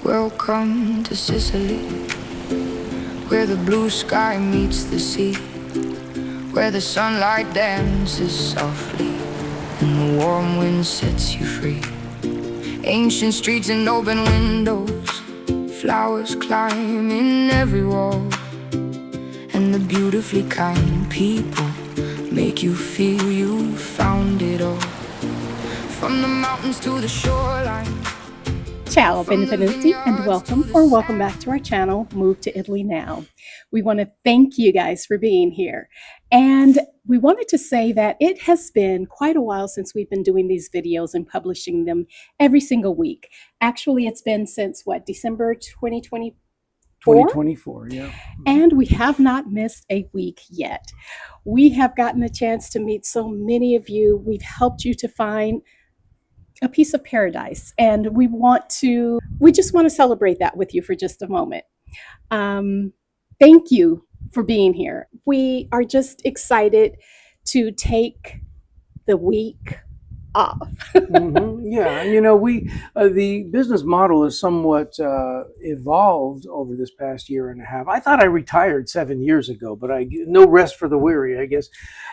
Welcome to Sicily, where the blue sky meets the sea, where the sunlight dances softly and the warm wind sets you free. Ancient streets and open windows, flowers climb in every wall, and the beautifully kind people make you feel you found it all. From the mountains to the shoreline. Ciao, benvenuti, and welcome back to our channel, Move to Italy Now. We want to thank you guys for being here. And we wanted to say that it has been quite a while since we've been doing these videos and publishing them every single week. Actually, it's been since December 2024? 2024, yeah. And we have not missed a week yet. We have gotten a chance to meet so many of you. We've helped you to find a piece of paradise, and we just want to celebrate that with you for just a moment. Thank you for being here. We are just excited to take the week off. Yeah, and the business model is somewhat evolved over this past year and a half. I thought I retired 7 years ago, but no rest for the weary, I guess.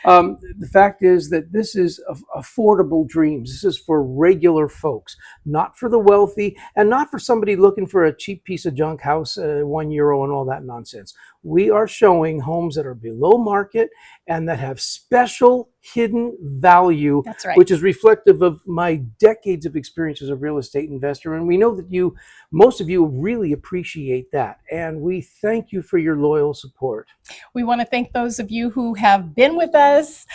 The fact is that this is affordable dreams. This is for regular folks, not for the wealthy, and not for somebody looking for a cheap piece of junk house, €1 and all that nonsense. We are showing homes that are below market and that have special hidden value. That's right. Which is reflective of my decades of experience as a real estate investor. And we know that most of you really appreciate that. And we thank you for your loyal support. We want to thank those of you who have been with us,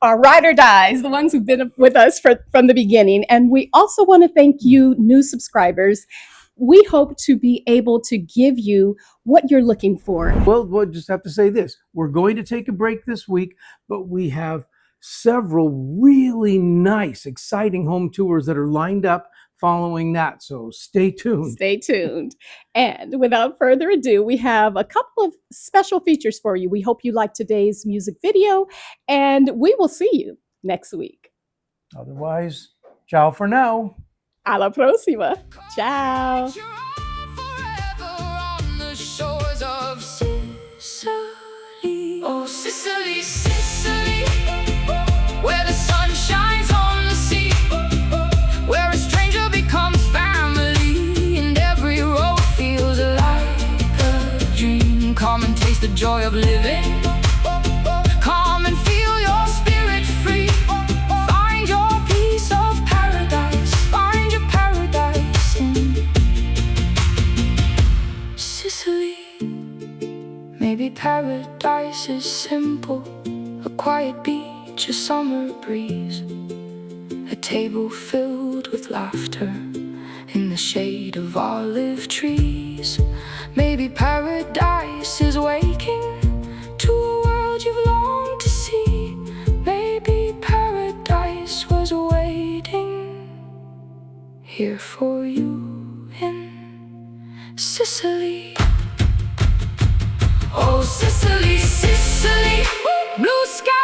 our ride or dies, the ones who've been with us from the beginning. And we also want to thank you, new subscribers. We hope to be able to give you what you're looking for. Well, we'll just have to say this. We're going to take a break this week, but we have several really nice, exciting home tours that are lined up following that. So stay tuned. Stay tuned. And without further ado, we have a couple of special features for you. We hope you like today's music video, and we will see you next week. Otherwise, ciao for now. Alla prossima. Ciao. Oh, Sicily, Sicily, where the sun shines on the sea, where a stranger becomes family, and every road feels like a dream. Come and taste the joy of living. Come and feel your spirit free. Find your piece of paradise. Find your paradise in Sicily. Maybe paradise is simple, a quiet beach, a summer breeze, a table filled with laughter in the shade of olive trees. Maybe paradise is waking to a world you've longed to see. Maybe paradise was waiting here for you in Sicily. Oh, Sicily, Sicily, blue sky.